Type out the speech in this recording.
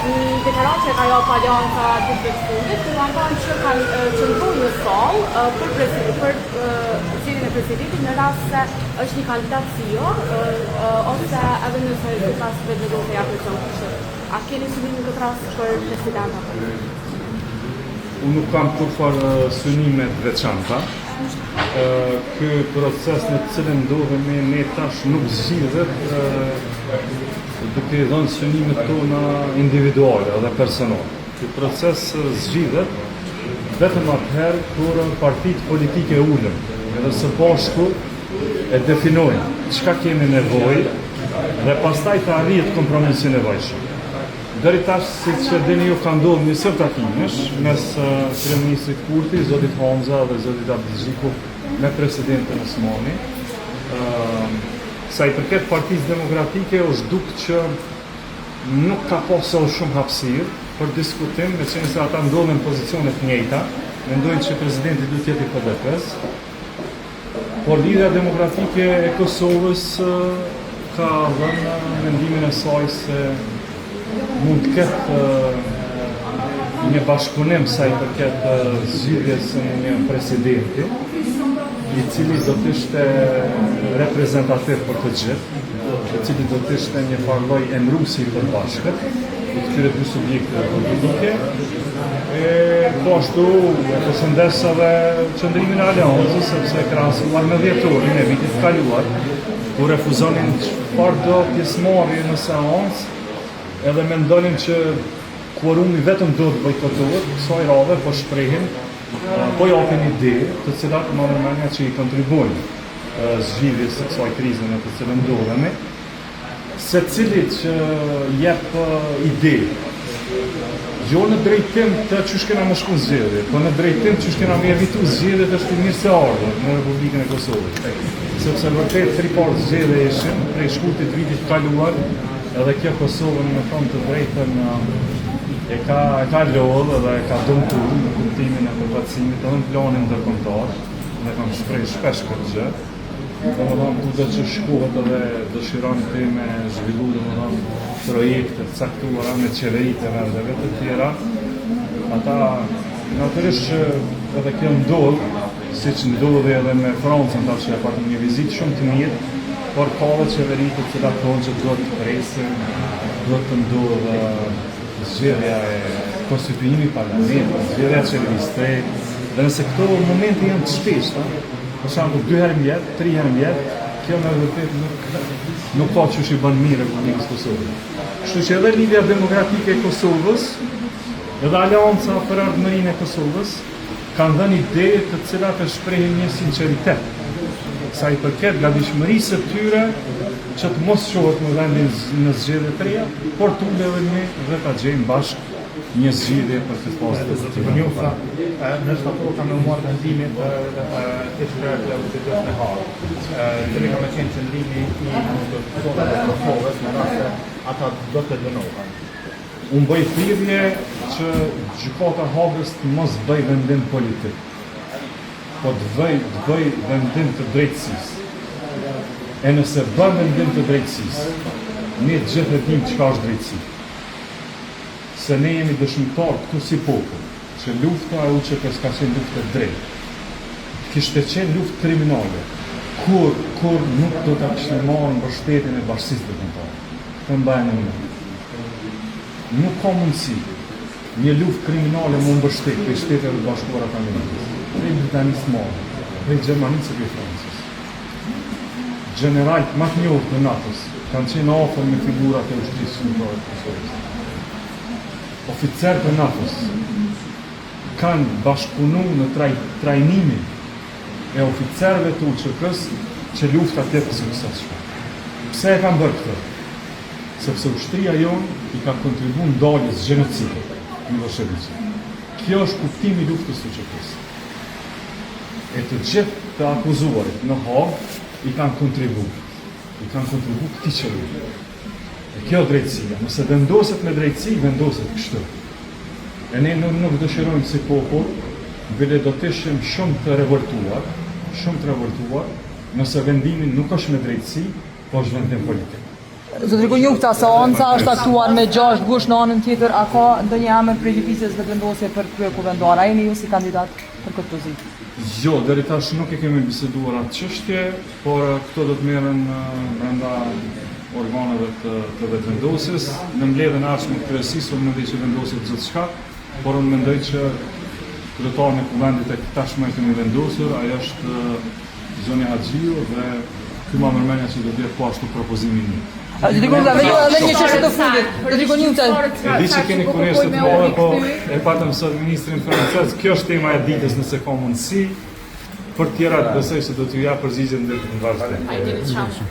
një deklarat që ka japë Alianca ditëve të fundit, ku anëtarët që kanë qëndruar në sallë për zgjedhjen e presidentit në rast se është një kandidat CEO ose edhe nëse pas vetë do të japë çfarë. A keni synim në këtë rast për presidentin? Unë nuk kam kurfar synime të veçanta. Ky proces në të cilin ndodhemi ne tash nuk zgjidhet duke i dhënë synimet tona individuale dhe personale. Ky proces zgjidhet vetëm atëherë kur partitë politike ulen edhe së bashku e definojnë çka kemi nevojë dhe pastaj të arrihet kompromisi i nevojshëm. Deri tash, siç e dini ju, ka ndodhur një sër takimesh mes kryeministrit Kurti, zotit Hamza dhe zotit Abdixhiku me presidentin Osmani. Sa i përket Partisë Demokratike, është duk që nuk ka pasur shumë hapësirë për diskutim, meqenëse se ata ndodhen në pozicione të njëjta, mendojnë që presidenti duhet të jetë i PDP-s. Por Lidhja Demokratike e Kosovës ka dhënë mendimin e saj se mund të ketë një bashkëpunim sa i përket zgjidhjes së një presidenti, i cili do të ishte reprezentativ për të gjithë, i cili do të ishte një farloj emëruesi i përbashkët, i këtyre dy subjekteve politike. Po ashtu e përshëndes edhe qëndrimin e Aleancës, sepse krahasuar me dhjetorin e vitit kaluar, ku refuzonin çfarë do pjesëmarrje në seancë, edhe mendonin që kuorumi vetëm do të bojkotohet, kësaj radhe po shprehin, po japin ide të cilat marrin mendja që i kontribuojnë zgjidhjes së kësaj krize në të cilën ndodhemi. Secili që jep ide, jo në drejtim të çush kena më shku zgjedhje, po në drejtim çush kena më evitu zgjedhjet është i mirë se ardhur në Republikën e Kosovës. Sepse vërtet tripart zgjedhje ishin prej shkurtit vitit kaluar, edhe kjo Kosovën në fund të drejtën e ka lodhë dhe e ka dëmtuar në kuptimin e përfaqësimit edhe në planin ndërkombëtar, ne kam shprehur shpesh këtë gjë. Domethënë kudo që shkohet edhe dëshiron të me zhvillu domethënë projekte të caktuara me qeveritë e vendeve të tjera, ata natyrisht që edhe kjo ndodh, siç ndodhi edhe me Francën tash që ka një vizitë shumë të mirë, por ka dhe qeveritë të cilat thonë që duhet të presin, duhet të ndodhë zgjedhja e konstituimit parlamentit, zgjedhja e qeverisë së re, dhe nëse këto momente janë të shpeshta, për shembull 2 herë në vjet, 3 herë në vjet, kjo në vërtet nuk ka çush i bën mirë Republikës Kosovës. Kështu që edhe Lidhja Demokratike e Kosovës, edhe Aleanca për Ardhmërinë e Kosovës kanë dhënë ide të cilat e shprehin një sinqeritet sa i përket gatishmërisë së tyre që të mos shohet në vendin në zgjedhje të reja, por të ulemi dhe ta gjejmë bashkë një zgjidhje për të pasur të Njofa, në shtator kanë marrë vendimin të shkruar në Hagë. Cili ka qenë qëndrimi i Kosovës në rast se ata do të dënohen. Unë bëj thirrje që gjykata e Hagës të mos bëj vendim politik, po të bëj vendim të drejtësisë. E nëse bën vendim të drejtësisë, ne të gjithë e dimë çka është drejtësi. Se ne jemi dëshmitar këtu si popull, që lufta e UÇK-s ka qenë luftë e drejtë. Kishte qenë luftë kriminale, kur nuk do ta kishte marrë mbështetjen e bashkisë ndërkombëtare. Të mbajnë në mend. Nuk ka mundësi një luftë kriminale më mbështet për Shtetet e Bashkuara të Amerikës, prej Britanisë Madhe, prej Gjermanisë e prej Francës. Generalët më të njohur të NATO-s kanë qenë afër me figurat e ushtrisë shqiptare të Kosovës. Oficerët e NATO-s kanë bashkëpunuar në trajnimin e oficerëve të UÇK-s që lufta të jetë suksesshme. Pse e kanë bërë këtë? Sepse ushtria jonë i ka kontribuar ndaljes gjenocide Miloševićit. Kjo është kuptimi i luftës së UÇK-s. E të gjithë të akuzuarit në Hagë i kanë kontribuar këtij qeveri. E kjo drejtësia, nëse vendoset me drejtësi, vendoset kështu. E ne nuk dëshirojmë si popull, bile do të ishim shumë të revoltuar, nëse vendimin nuk është me drejtësi, po është vendim politik. Zotri Konjukta, seanca është aktuar me 6 gush në anën tjetër, a ka ndonjë emër prej lëvizjes vetëvendosje për krye kuvendor? A jeni ju si kandidat për këtë pozitë? Jo, deri tash nuk e kemi biseduar atë çështje, por këto do të merren brenda organeve të vetëvendosjes. Në mbledhjen e ardhshme të kryesisë unë mendoj që vendoset çdo çka, por unë mendoj që kryetari i kuvendit e tashmë e kemi vendosur, ajo është Zoni Haxhiu dhe ky më mërmenja që do të jetë po ashtu propozimi i mirë. Zotri Konjukta, edhe një çështje të fundit. Zotri Konjukta, E di që keni kuriozitet të mëdha, po e patëm sot ministrin francez. Kjo është tema e ditës nëse ka mundësi. Për tjerat besoj se do t'ju jap përgjigjen deri në vazhdim. Ai dini çfarë.